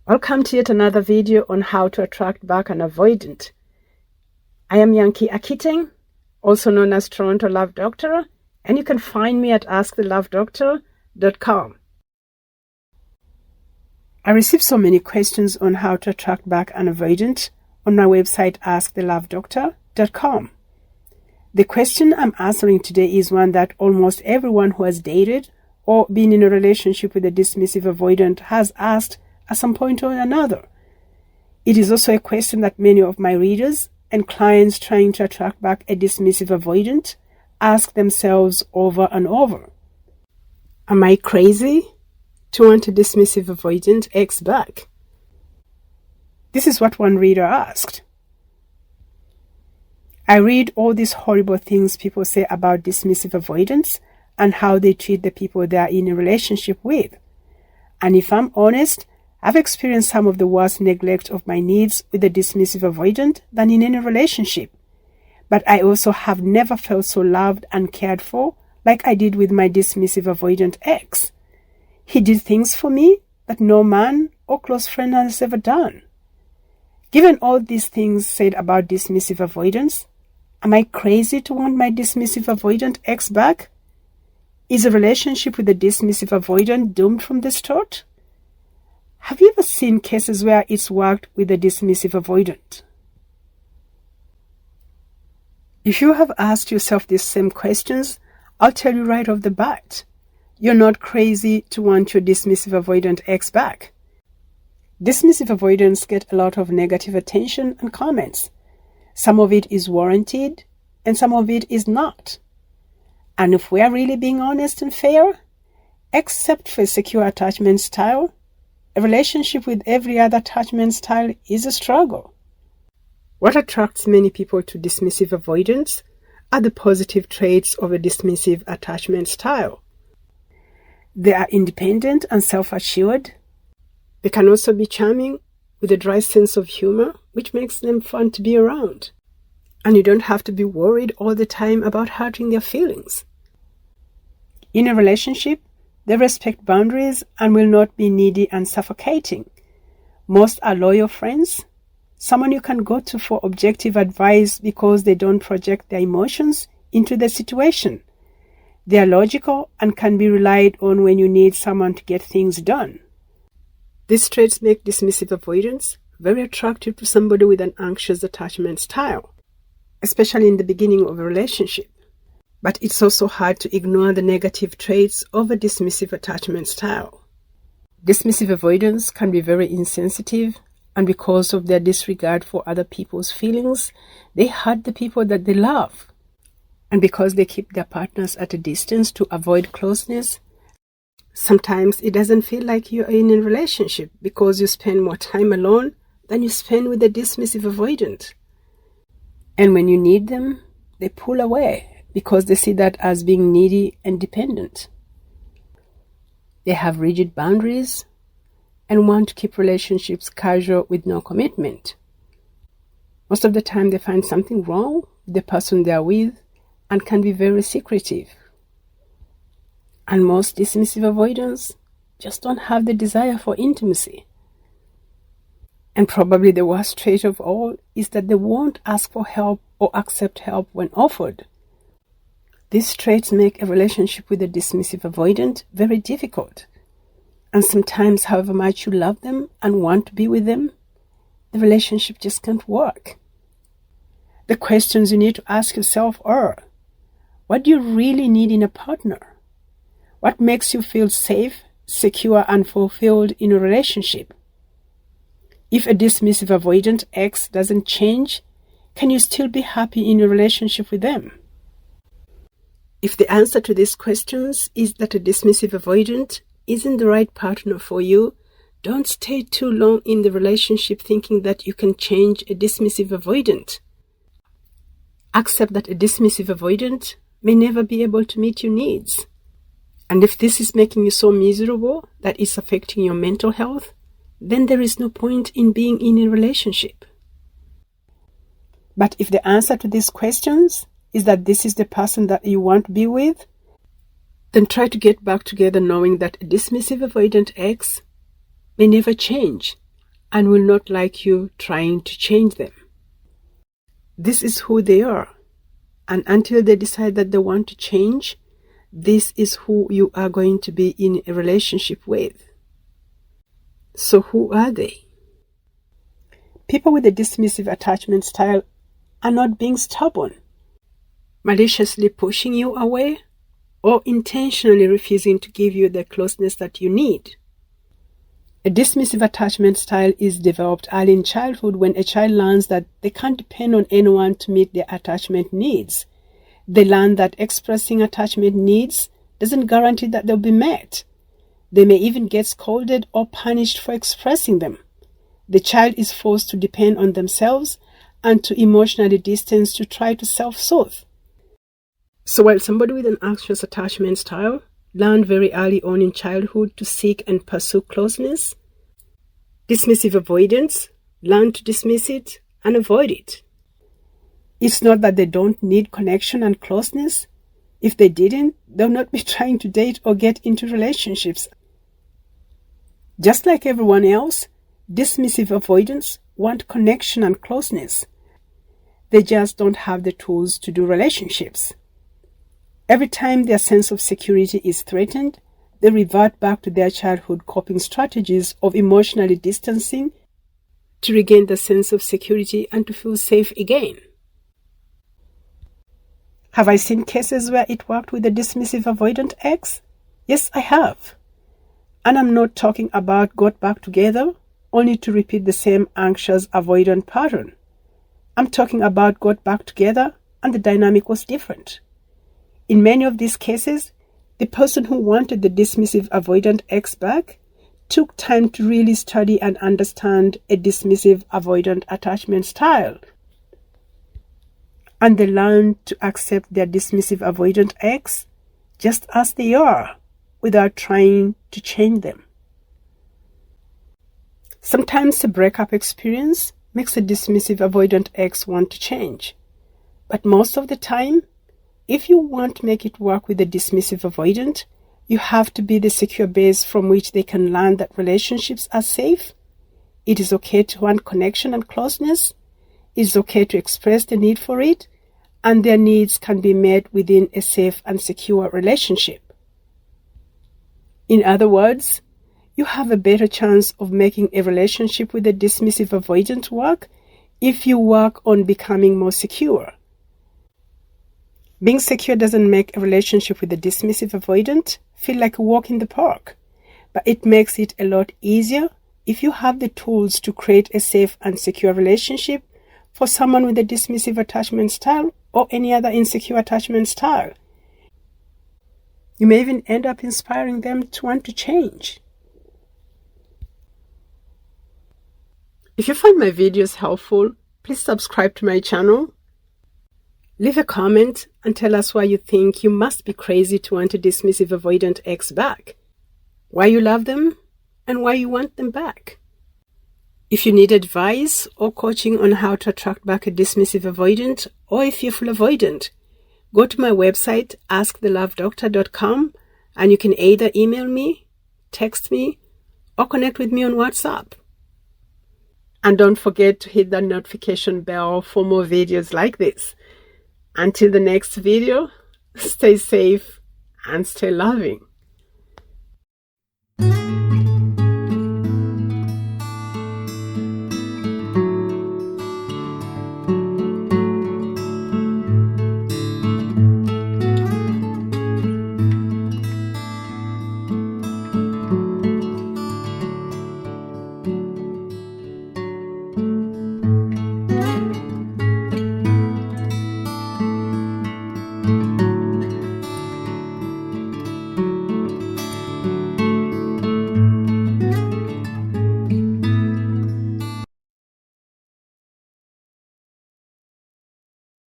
Welcome to yet another video on how to attract back an avoidant. I am Yankee Akiteng, also known as Toronto Love Doctor, and you can find me at askthelovedoctor.com. I received so many questions on how to attract back an avoidant on my website askthelovedoctor.com. The question I'm answering today is one that almost everyone who has dated or been in a relationship with a dismissive avoidant has asked at some point or another. It is also a question that many of my readers and clients trying to attract back a dismissive avoidant ask themselves over and over. Am I crazy to want a dismissive avoidant ex back? This is what one reader asked. I read all these horrible things people say about dismissive avoidants and how they treat the people they are in a relationship with. And if I'm honest, I've experienced some of the worst neglect of my needs with a dismissive avoidant than in any relationship. But I also have never felt so loved and cared for like I did with my dismissive avoidant ex. He did things for me that no man or close friend has ever done. Given all these things said about dismissive avoidance, am I crazy to want my dismissive avoidant ex back? Is a relationship with a dismissive avoidant doomed from the start? Have you ever seen cases where it's worked with a dismissive avoidant? If you have asked yourself these same questions, I'll tell you right off the bat, you're not crazy to want your dismissive avoidant ex back. Dismissive avoidants get a lot of negative attention and comments. Some of it is warranted, and some of it is not. And if we are really being honest and fair, except for a secure attachment style, a relationship with every other attachment style is a struggle. What attracts many people to dismissive avoidance are the positive traits of a dismissive attachment style. They are independent and self-assured. They can also be charming with a dry sense of humor, which makes them fun to be around. And you don't have to be worried all the time about hurting their feelings. In a relationship, they respect boundaries and will not be needy and suffocating. Most are loyal friends, someone you can go to for objective advice because they don't project their emotions into the situation. They are logical and can be relied on when you need someone to get things done. These traits make dismissive avoidance very attractive to somebody with an anxious attachment style, especially in the beginning of a relationship. But it's also hard to ignore the negative traits of a dismissive attachment style. Dismissive avoidants can be very insensitive, and because of their disregard for other people's feelings, they hurt the people that they love. And because they keep their partners at a distance to avoid closeness, sometimes it doesn't feel like you're in a relationship because you spend more time alone than you spend with a dismissive avoidant. And when you need them, they pull away because they see that as being needy and dependent. They have rigid boundaries and want to keep relationships casual with no commitment. Most of the time they find something wrong with the person they are with and can be very secretive. And most dismissive avoidants just don't have the desire for intimacy. And probably the worst trait of all is that they won't ask for help or accept help when offered. These traits make a relationship with a dismissive avoidant very difficult. And sometimes, however much you love them and want to be with them, the relationship just can't work. The questions you need to ask yourself are, what do you really need in a partner? What makes you feel safe, secure, and fulfilled in a relationship? If a dismissive avoidant ex doesn't change, can you still be happy in a relationship with them? If the answer to these questions is that a dismissive avoidant isn't the right partner for you, don't stay too long in the relationship thinking that you can change a dismissive avoidant. Accept that a dismissive avoidant may never be able to meet your needs. And if this is making you so miserable that it's affecting your mental health, then there is no point in being in a relationship. But if the answer to these questions is that this is the person that you want to be with, then try to get back together knowing that a dismissive avoidant ex may never change and will not like you trying to change them. This is who they are, and until they decide that they want to change, this is who you are going to be in a relationship with. So who are they? People with a dismissive attachment style are not being stubborn, maliciously pushing you away, or intentionally refusing to give you the closeness that you need. A dismissive attachment style is developed early in childhood when a child learns that they can't depend on anyone to meet their attachment needs. They learn that expressing attachment needs doesn't guarantee that they'll be met. They may even get scolded or punished for expressing them. The child is forced to depend on themselves and to emotionally distance to try to self-soothe. So while somebody with an anxious attachment style learned very early on in childhood to seek and pursue closeness, dismissive avoidants learn to dismiss it and avoid it. It's not that they don't need connection and closeness. If they didn't, they'll not be trying to date or get into relationships. Just like everyone else, dismissive avoidants want connection and closeness. They just don't have the tools to do relationships. Every time their sense of security is threatened, they revert back to their childhood coping strategies of emotionally distancing to regain the sense of security and to feel safe again. Have I seen cases where it worked with a dismissive avoidant ex? Yes, I have. And I'm not talking about got back together only to repeat the same anxious avoidant pattern. I'm talking about got back together and the dynamic was different. In many of these cases, the person who wanted the dismissive avoidant ex back took time to really study and understand a dismissive avoidant attachment style. And they learned to accept their dismissive avoidant ex just as they are without trying to change them. Sometimes a breakup experience makes a dismissive avoidant ex want to change. But most of the time, if you want to make it work with a dismissive avoidant, you have to be the secure base from which they can learn that relationships are safe. It is okay to want connection and closeness. It is okay to express the need for it, and their needs can be met within a safe and secure relationship. In other words, you have a better chance of making a relationship with a dismissive avoidant work if you work on becoming more secure. Being secure doesn't make a relationship with a dismissive avoidant feel like a walk in the park, but it makes it a lot easier if you have the tools to create a safe and secure relationship for someone with a dismissive attachment style or any other insecure attachment style. You may even end up inspiring them to want to change. If you find my videos helpful, please subscribe to my channel. Leave a comment and tell us why you think you must be crazy to want a dismissive avoidant ex back, why you love them, and why you want them back. If you need advice or coaching on how to attract back a dismissive avoidant or a fearful avoidant, go to my website, askthelovedoctor.com, and you can either email me, text me, or connect with me on WhatsApp. And don't forget to hit that notification bell for more videos like this. Until the next video, stay safe and stay loving.